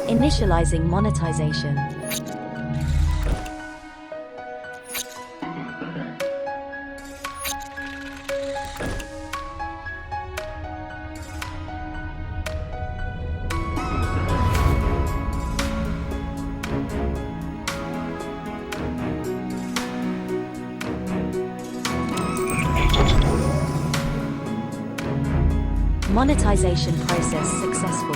Initializing monetization. Monetization process successful.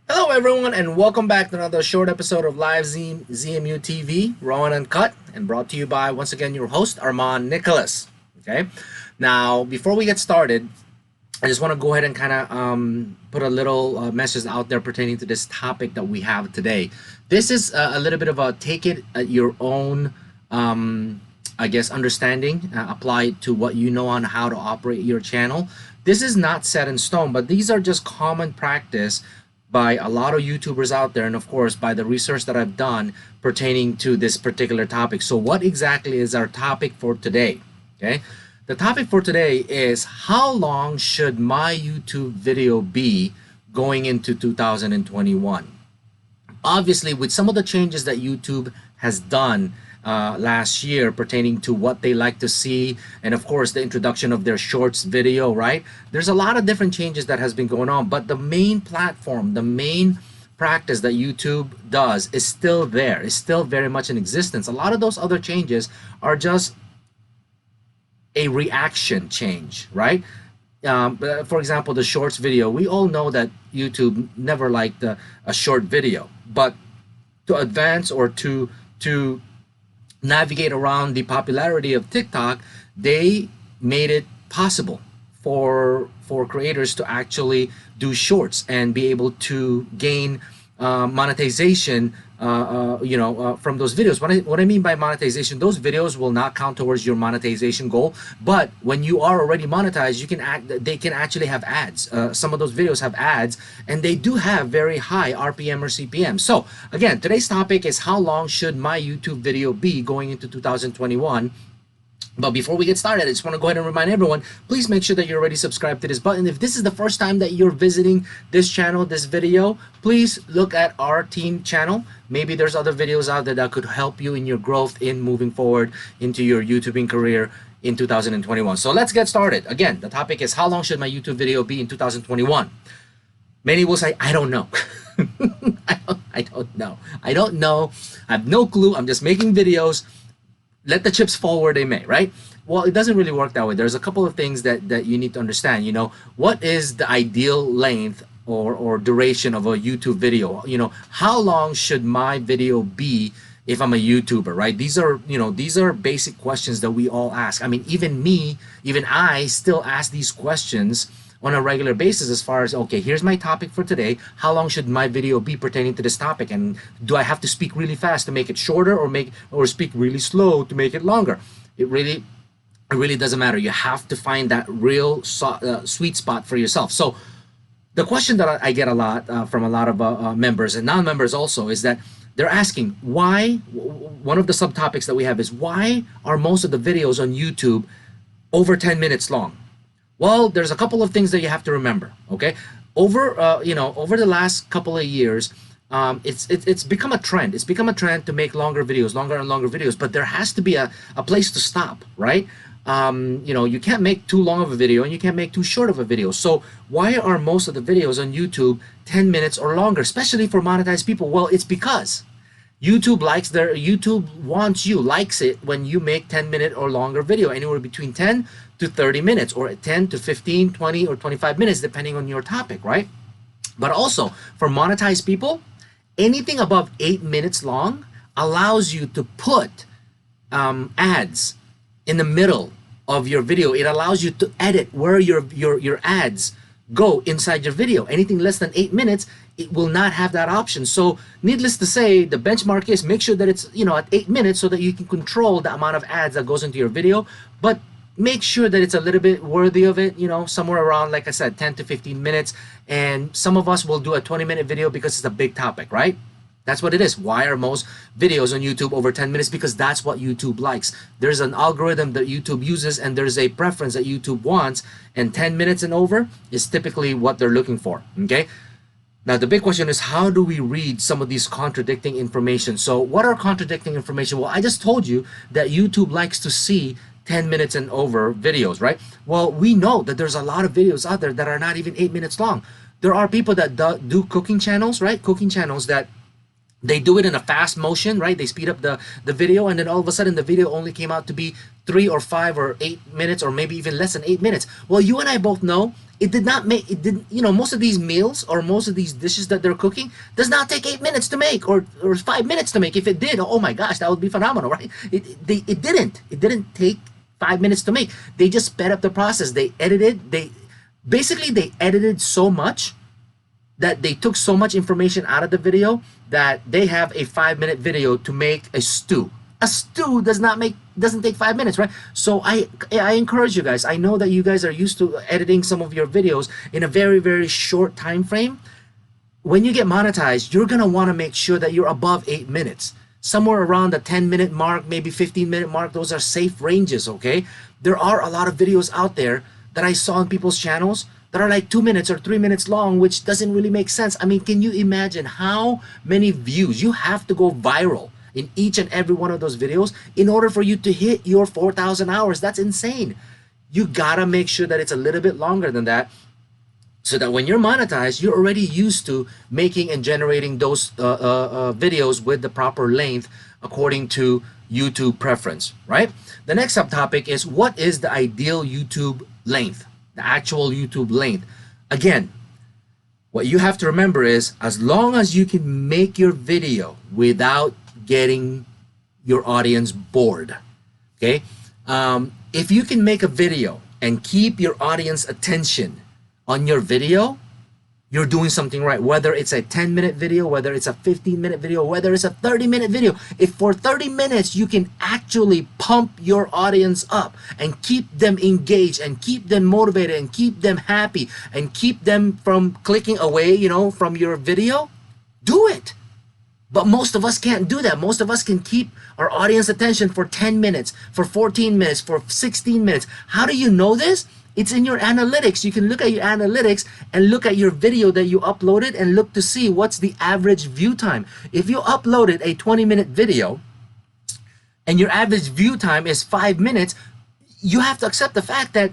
Hello everyone and welcome back to another short episode of Live ZMU TV, Raw and Uncut, and brought to you by, once again, your host, Armand Nicholas. Okay, now before we get started, I just want to go ahead and kind of put a little message out there pertaining to this topic that we have today. This is a little bit of a take it at your own, I guess, understanding, apply it to what you know on how to operate your channel. This is not set in stone, but these are just common practice by a lot of YouTubers out there, and of course by the research that I've done pertaining to this particular topic. So what exactly is our topic for today? Okay, the topic for today is how long should my YouTube video be going into 2021? Obviously, with some of the changes that YouTube has done last year pertaining to what they like to see, and of course the introduction of their shorts video, right? There's a lot of different changes that has been going on, but the main platform, the main practice that YouTube does is still there, is still very much in existence. A lot of those other changes are just a reaction change, right? For example, the shorts video, we all know that YouTube never liked a short video, but to advance or to navigate around the popularity of TikTok, they made it possible for creators to actually do shorts and be able to gain monetization from those videos. What I mean by monetization, those videos will not count towards your monetization goal, but when you are already monetized, they can actually have ads. Some of those videos have ads, and they do have very high RPM or CPM. So again, today's topic is how long should my YouTube video be going into 2021? But before we get started, I just want to go ahead and remind everyone, please make sure that you're already subscribed to this button. If this is the first time that you're visiting this channel, this video, please look at our team channel. Maybe there's other videos out there that could help you in your growth in moving forward into your YouTubing career in 2021. So let's get started. Again, the topic is how long should my YouTube video be in 2021? Many will say, I don't know. I don't know. I don't know. I have no clue. I'm just making videos. Let the chips fall where they may, right? Well, it doesn't really work that way. There's a couple of things that you need to understand. What is the ideal length or duration of a YouTube video? How long should my video be if I'm a YouTuber, right? These are basic questions that we all ask. I mean, even I still ask these questions on a regular basis as far as, okay, here's my topic for today. How long should my video be pertaining to this topic? And do I have to speak really fast to make it shorter, or speak really slow to make it longer? It really doesn't matter. You have to find that real sweet spot for yourself. So the question that I get a lot from a lot of members and non-members also is that they're asking why. One of the subtopics that we have is, why are most of the videos on YouTube over 10 minutes long? Well, there's a couple of things that you have to remember. Okay, over the last couple of years, it's become a trend. It's become a trend to make longer and longer videos. But there has to be a place to stop, right? You can't make too long of a video and you can't make too short of a video. So why are most of the videos on YouTube 10 minutes or longer, especially for monetized people? Well, it's because YouTube likes it when you make 10-minute or longer video, anywhere between 10 to 30 minutes, or 10 to 15, 20, or 25 minutes, depending on your topic, right? But also for monetized people, anything above 8 minutes long allows you to put ads in the middle of your video. It allows you to edit where your ads go inside your video. Anything less than 8 minutes, it will not have that option. So needless to say, the benchmark is make sure that it's at 8 minutes so that you can control the amount of ads that goes into your video, but make sure that it's a little bit worthy of it, somewhere around, like I said, 10 to 15 minutes. And some of us will do a 20-minute video because it's a big topic, right? That's what it is. Why are most videos on YouTube over 10 minutes? Because that's what YouTube likes. There's an algorithm that YouTube uses, and there's a preference that YouTube wants, and 10 minutes and over is typically what they're looking for, okay? Now, the big question is, how do we read some of these contradicting information? So what are contradicting information? Well, I just told you that YouTube likes to see 10 minutes and over videos, right? Well, we know that there's a lot of videos out there that are not even 8 minutes long. There are people that do cooking channels, right? Cooking channels that they do it in a fast motion, right? They speed up the video, and then all of a sudden the video only came out to be 3 or 5 or 8 minutes, or maybe even less than 8 minutes. Well, you and I both know it didn't, you know, most of these meals or most of these dishes that they're cooking does not take 8 minutes to make, or 5 minutes to make. If it did, oh my gosh, that would be phenomenal, right? It didn't take 5 minutes to make. They just sped up the process. They edited so much that they took so much information out of the video that they have a 5-minute video to make a stew. A stew doesn't take 5 minutes, right? So I encourage you guys. I know that you guys are used to editing some of your videos in a very, very short time frame. When you get monetized, you're gonna want to make sure that you're above 8 minutes. Somewhere around the 10-minute mark, maybe 15-minute mark, those are safe ranges, okay? There are a lot of videos out there that I saw on people's channels that are like 2 minutes or 3 minutes long, which doesn't really make sense. I mean, can you imagine how many views? You have to go viral in each and every one of those videos in order for you to hit your 4,000 hours. That's insane. You gotta make sure that it's a little bit longer than that, so that when you're monetized, you're already used to making and generating those videos with the proper length according to YouTube preference, right? The next subtopic is, what is the ideal YouTube length? The actual YouTube length. Again, what you have to remember is, as long as you can make your video without getting your audience bored, okay? If you can make a video and keep your audience attention on your video, you're doing something right. Whether it's a 10-minute video, whether it's a 15-minute video, whether it's a 30-minute video, if for 30 minutes you can actually pump your audience up and keep them engaged and keep them motivated and keep them happy and keep them from clicking away, you know, from your video, do it. But most of us can't do that. Most of us can keep our audience attention for 10 minutes, for 14 minutes, for 16 minutes. How do you know this? It's in your analytics. You can look at your analytics and look at your video that you uploaded and look to see what's the average view time. If you uploaded a 20-minute video and your average view time is 5 minutes, you have to accept the fact that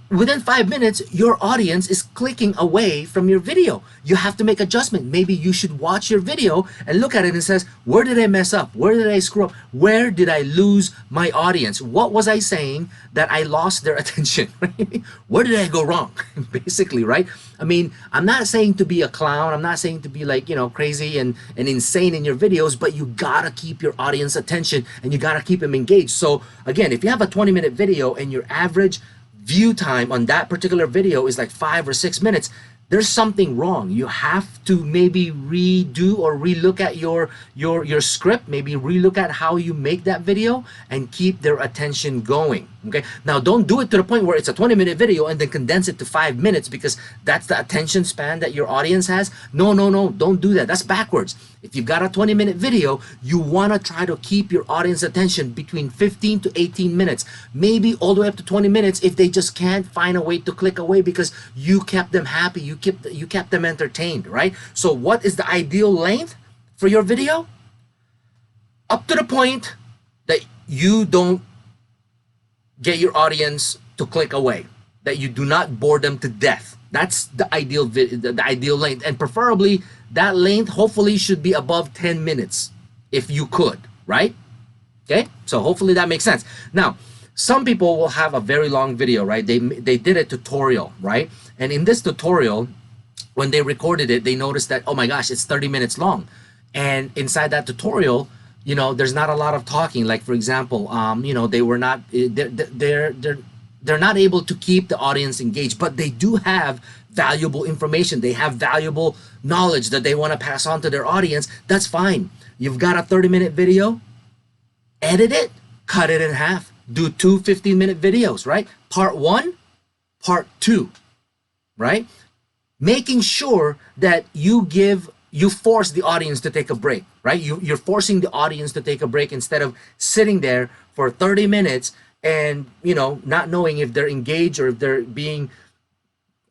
within 5 minutes, your audience is clicking away from your video. You have to make adjustment. Maybe you should watch your video and look at it and says, where did I mess up? Where did I screw up? Where did I lose my audience? What was I saying that I lost their attention? Where did I go wrong? Basically, right? I mean, I'm not saying to be a clown. I'm not saying to be like, crazy and insane in your videos, but you gotta keep your audience attention and you gotta keep them engaged. So again, if you have a 20-minute video and your average view time on that particular video is like 5 or 6 minutes, there's something wrong. You have to maybe redo or relook at your script, maybe relook at how you make that video and keep their attention going. Okay, now don't do it to the point where it's a 20-minute video and then condense it to 5 minutes because that's the attention span that your audience has. No, don't do that. That's backwards. If you've got a 20-minute video, you want to try to keep your audience attention between 15 to 18 minutes, maybe all the way up to 20 minutes if they just can't find a way to click away because you kept them happy, you kept them entertained, right? So what is the ideal length for your video? Up to the point that you don't get your audience to click away, that you do not bore them to death. That's the ideal the ideal length, and preferably that length hopefully should be above 10 minutes if you could, right? Okay, so hopefully that makes sense. Now, some people will have a very long video, right? They did a tutorial, right? And in this tutorial, when they recorded it, they noticed that, oh my gosh, it's 30 minutes long. And inside that tutorial, there's not a lot of talking. Like, for example, they were not, they're not able to keep the audience engaged, but they do have valuable information. They have valuable knowledge that they want to pass on to their audience. That's fine. You've got a 30-minute video, edit it, cut it in half, do 2 15-minute videos, right? Part 1, part 2, right? Making sure that you give you force the audience to take a break, right? You're forcing the audience to take a break instead of sitting there for 30 minutes and, not knowing if they're engaged or if they're being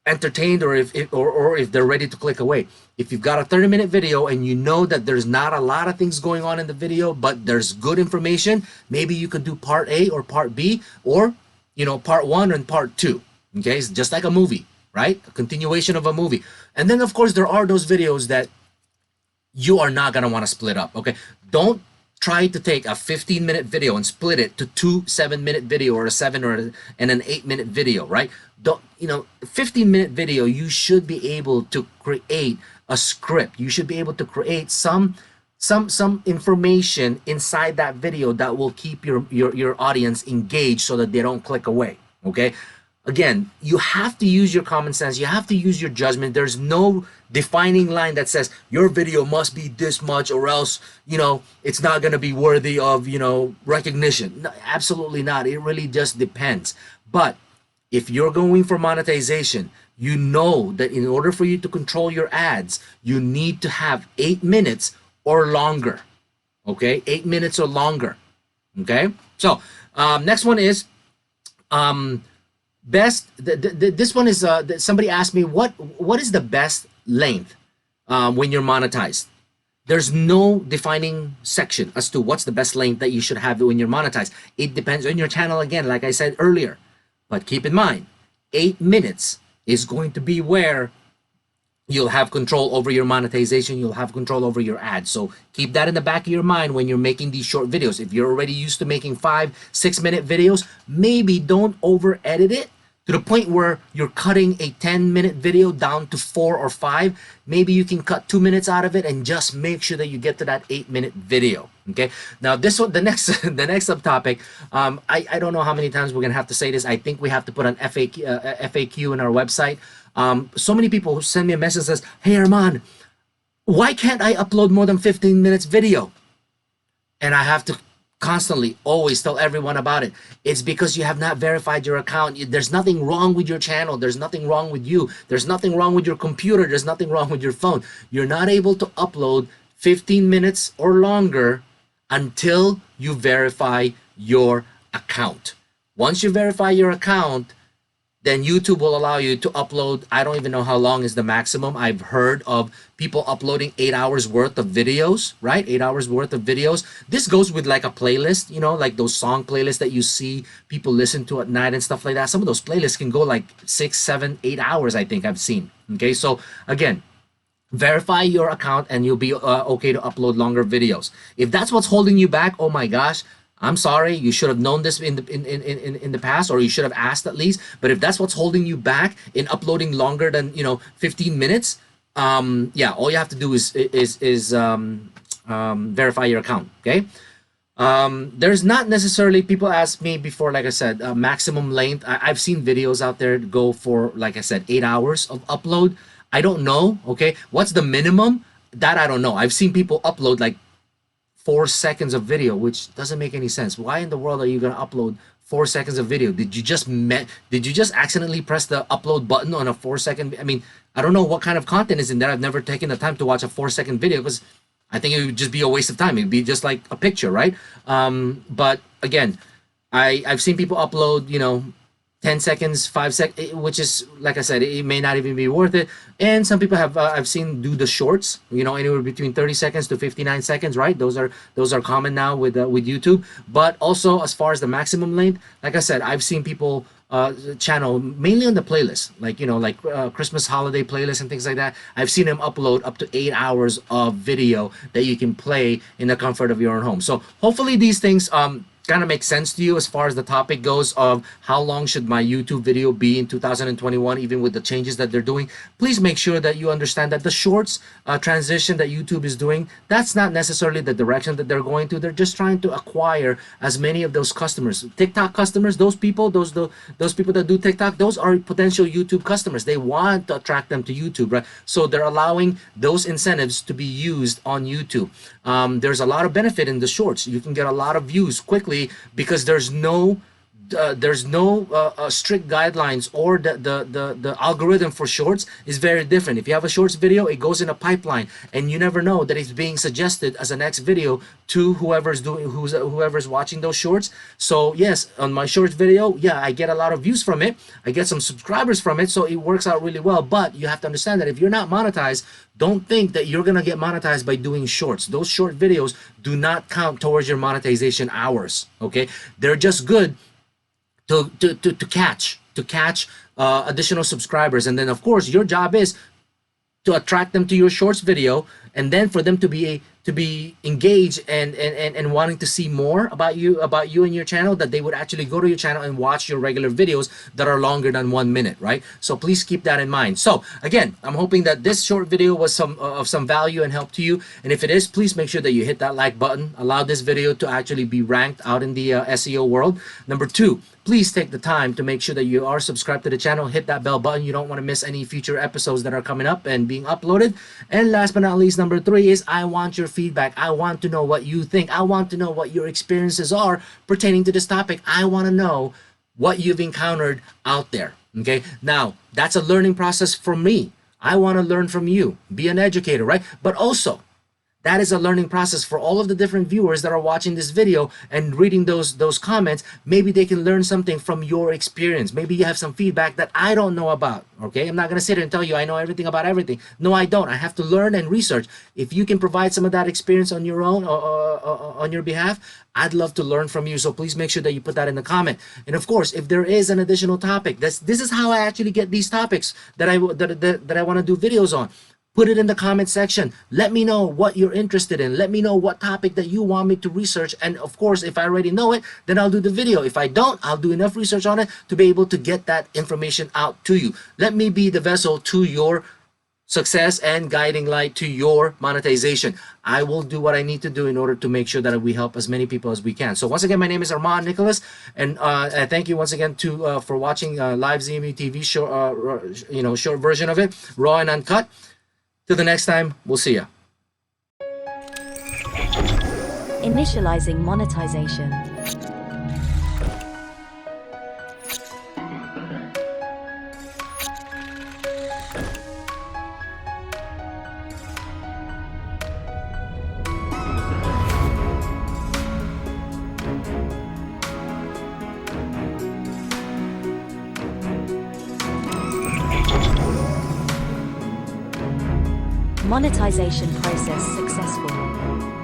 entertained or if they're ready to click away. If you've got a 30-minute video and you know that there's not a lot of things going on in the video, but there's good information, maybe you could do part A or part B, or part 1 and part 2. Okay, it's just like a movie, right? A continuation of a movie. And then of course there are those videos that you are not going to want to split up. Okay, don't try to take a 15-minute video and split it to 2 7-minute video, or a 7 and an 8-minute video, right? Don't 15-minute video, you should be able to create a script. You should be able to create some information inside that video that will keep your audience engaged so that they don't click away. Okay, again, you have to use your common sense. You have to use your judgment. There's no defining line that says your video must be this much or else it's not going to be worthy of recognition. No, absolutely not. It really just depends. But if you're going for monetization, you know that in order for you to control your ads, you need to have 8 minutes or longer. Okay, 8 minutes or longer. Okay, so next one is best. This one is somebody asked me what is the best length when you're monetized. There's no defining section as to what's the best length that you should have when you're monetized. It depends on your channel, again, like I said earlier. But keep in mind, 8 minutes is going to be where you'll have control over your monetization. You'll have control over your ads. So keep that in the back of your mind when you're making these short videos. If you're already used to making 5-6 minute videos, maybe don't over edit it to the point where you're cutting a 10-minute video down to 4 or 5. Maybe you can cut 2 minutes out of it and just make sure that you get to that 8-minute video. Okay, now this one, the next subtopic, I don't know how many times we're gonna have to say this. I think we have to put an FAQ in our website. So many people who send me a message says, hey Arman, why can't I upload more than 15 minutes video? And I have to constantly always tell everyone about it. It's because you have not verified your account. There's nothing wrong with your channel. There's nothing wrong with you. There's nothing wrong with your computer. There's nothing wrong with your phone. You're not able to upload 15 minutes or longer until you verify your account. Once you verify your account, then YouTube will allow you to upload. I don't even know how long is the maximum. I've heard of people uploading 8 hours worth of videos, right? 8 hours worth of videos. This goes with like a playlist, like those song playlists that you see people listen to at night and stuff like that. Some of those playlists can go like 6, 7, 8 hours, I think I've seen. Okay, so again, verify your account and you'll be okay to upload longer videos. If that's what's holding you back, oh my gosh, I'm sorry, you should have known this in the past, or you should have asked at least. But if that's what's holding you back in uploading longer than 15 minutes, yeah, all you have to do is verify your account. Okay. There's not necessarily, people ask me before, like I said, maximum length. I've seen videos out there go for, like I said, 8 hours of upload. I don't know. Okay, what's the minimum? That I don't know. I've seen people upload like 4 seconds of video, which doesn't make any sense. Why in the world are you going to upload 4 seconds of video? Did you just accidentally press the upload button on a 4-second? I mean, I don't know what kind of content is in there. I've never taken the time to watch a 4-second video because I think it would just be a waste of time. It'd be just like a picture, right? But again, I've seen people upload 10 seconds, 5 seconds, which is, like I said, it may not even be worth it. And some people have, I've seen do the shorts, anywhere between 30 seconds to 59 seconds, right? Those are common now with YouTube. But also, as far as the maximum length, like I said, I've seen people channel mainly on the playlist, like Christmas holiday playlist and things like that. I've seen them upload up to 8 hours of video that you can play in the comfort of your own home. So hopefully these things kind of makes sense to you as far as the topic goes of how long should my YouTube video be in 2021, even with the changes that they're doing. Please make sure that you understand that the shorts transition that YouTube is doing, that's not necessarily the direction that they're going to. They're just trying to acquire as many of those customers, TikTok customers, those people that do TikTok, those are potential YouTube customers. They want to attract them to YouTube, right? So they're allowing those incentives to be used on YouTube. There's a lot of benefit in the shorts. You can get a lot of views quickly because there's no there's no strict guidelines, or the algorithm for shorts is very different. If you have a shorts video, it goes in a pipeline, and you never know that it's being suggested as a next video to whoever's watching those shorts. So yes, on my shorts video, yeah, I get a lot of views from it, I get some subscribers from it, so it works out really well. But you have to understand that if you're not monetized, don't think that you're gonna get monetized by doing shorts. Those short videos do not count towards your monetization hours. Okay, they're just good to catch additional subscribers, and then of course your job is to attract them to your shorts video, and then for them to be engaged and wanting to see more about you and your channel, that they would actually go to your channel and watch your regular videos that are longer than 1 minute, right? So please keep that in mind. So again, I'm hoping that this short video was of some value and help to you, and if it is, please make sure that you hit that like button. Allow this video to actually be ranked out in the SEO world. Number 2, please take the time to make sure that you are subscribed to the channel. Hit that bell button. You don't want to miss any future episodes that are coming up and being uploaded. And last but not least, number 3 is I want your feedback. I want to know what you think. I want to know what your experiences are pertaining to this topic. I want to know what you've encountered out there. Okay, now that's a learning process for me. I want to learn from you. Be an educator, right? But also, that is a learning process for all of the different viewers that are watching this video and reading those comments. Maybe they can learn something from your experience. Maybe you have some feedback that I don't know about. Okay, I'm not going to sit here and tell you I know everything about everything. No, I don't. I have to learn and research. If you can provide some of that experience on your own, on your behalf, I'd love to learn from you. So please make sure that you put that in the comment. And of course, if there is an additional topic, this is how I actually get these topics that I want to do videos on. Put it in the comment section. Let me know what you're interested in. Let me know what topic that you want me to research. And of course, if I already know it, then I'll do the video. If I don't, I'll do enough research on it to be able to get that information out to you. Let me be the vessel to your success and guiding light to your monetization. I will do what I need to do in order to make sure that we help as many people as we can. So once again, my name is Armand Nicholas, and I thank you once again for watching live ZMU TV show, short version of it, raw and uncut. Till the next time, we'll see ya. Initializing monetization. Monetization process successful.